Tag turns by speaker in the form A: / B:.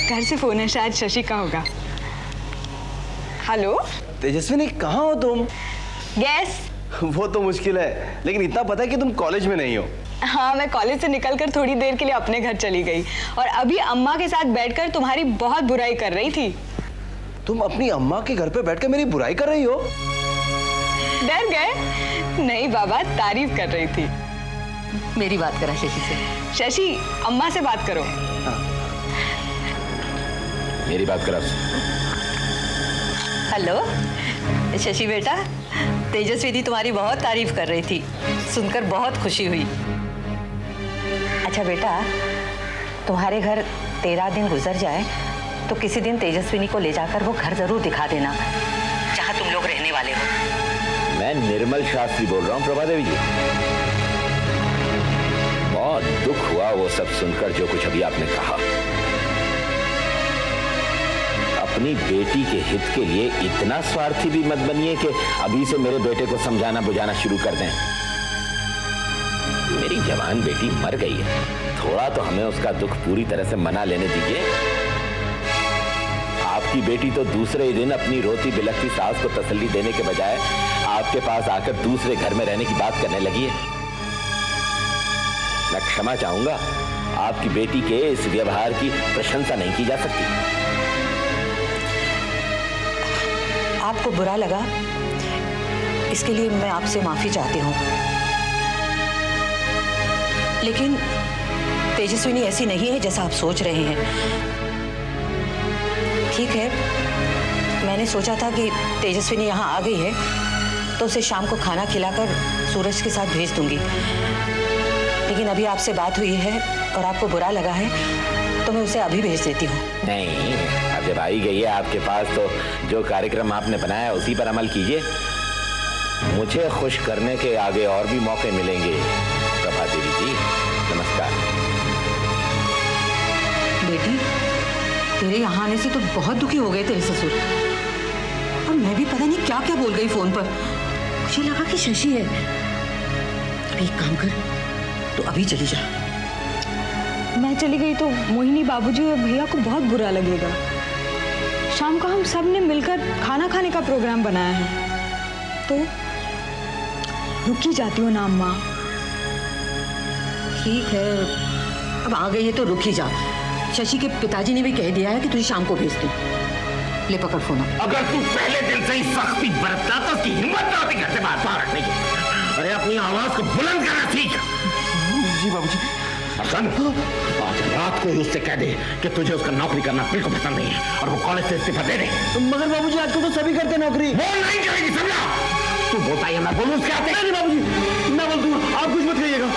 A: घर से फोन है, शायद शशि का होगा। हेलो
B: तेजस्विनी, कहाँ हो तुम?
A: गैस।
B: वो तो मुश्किल है, लेकिन इतना पता है कि तुम कॉलेज में नहीं हो।
A: हाँ, मैं कॉलेज से निकलकर थोड़ी देर के लिए अपने घर चली गई और अभी अम्मा के साथ बैठकर तुम्हारी बहुत बुराई कर रही थी।
B: तुम अपनी अम्मा के घर पे बैठकर मेरी बुराई कर रही हो?
A: डर गए? नहीं बाबा, तारीफ कर रही थी।
C: मेरी बात करा शशि से।
A: शशि, अम्मा से बात करो।
D: मेरी बात करा।
C: हेलो शशि बेटा, तेजस्विनी तुम्हारी बहुत तारीफ कर रही थी, सुनकर बहुत खुशी हुई। अच्छा बेटा, तुम्हारे घर 13 दिन गुजर जाए तो किसी दिन तेजस्विनी को ले जाकर वो घर जरूर दिखा देना जहाँ तुम लोग रहने वाले हो।
D: मैं निर्मल शास्त्री बोल रहा हूँ प्रभा देवी जी। बहुत दुख हुआ वो सब सुनकर जो कुछ अभी आपने कहा। अपनी बेटी के हित के लिए इतना स्वार्थी भी मत बनिए कि अभी से मेरे बेटे को समझाना बुझाना शुरू कर दें। मेरी जवान बेटी मर गई है, थोड़ा तो हमें उसका दुख पूरी तरह से मना लेने दीजिए। आपकी बेटी तो दूसरे ही दिन अपनी रोती बिलखती सास को तसल्ली देने के बजाय आपके पास आकर दूसरे घर में रहने की बात करने लगी है। मैं क्षमा चाहूंगा, आपकी बेटी के इस व्यवहार की प्रशंसा नहीं की जा सकती।
C: आपको बुरा लगा, इसके लिए मैं आपसे माफी चाहती हूँ, लेकिन तेजस्विनी ऐसी नहीं है जैसा आप सोच रहे हैं। ठीक है, मैंने सोचा था कि तेजस्विनी यहाँ आ गई है तो उसे शाम को खाना खिलाकर सूरज के साथ भेज दूंगी, लेकिन अभी आपसे बात हुई है और आपको बुरा लगा है तो मैं उसे अभी भेज देती हूँ।
D: नहीं, अब जब आई गई है आपके पास तो जो कार्यक्रम आपने बनाया उसी पर अमल कीजिए। मुझे खुश करने के आगे और भी मौके मिलेंगे। प्रभा देवी जी, नमस्कार।
C: बेटी, तेरे यहाँ आने से तो बहुत दुखी हो गए तेरे ससुर, और मैं भी पता नहीं क्या क्या बोल गई फोन पर। मुझे लगा कि शशि है। अब एक काम कर, तो अभी चली जा।
A: मैं चली गई तो मोहिनी, बाबूजी और भैया को बहुत बुरा लगेगा। शाम को हम सब ने मिलकर खाना खाने का प्रोग्राम बनाया है, तो रुकी जाती हो ना अम्मा?
C: ठीक है, अब आ गई है तो रुक ही जा। शशि के पिताजी ने भी कह दिया है कि तुझे शाम को भेज दूं। ले पकड़ फोन।
D: अगर तू पहले दिन से ही सख्ती बरतना तो उसकी हिम्मत ना होती घर से बाहर रखने की। अरे अपनी आवाज को बुलंद करना सीख।
B: जी बाबूजी।
D: असन, आज रात को ही उससे कह दे कि तुझे उसका नौकरी करना बिल्कुल पसंद नहीं है और वो कॉलेज से इस्तीफा दे दे।
B: मगर बाबूजी, आजकल तो सभी करते नौकरी।
D: वो नहीं करेगी, समझा? तू बोलता है मैं बोलूं उसके आते।
B: नहीं बाबूजी, मैं बोल दूंगा, आप कुछ मत कहिएगा।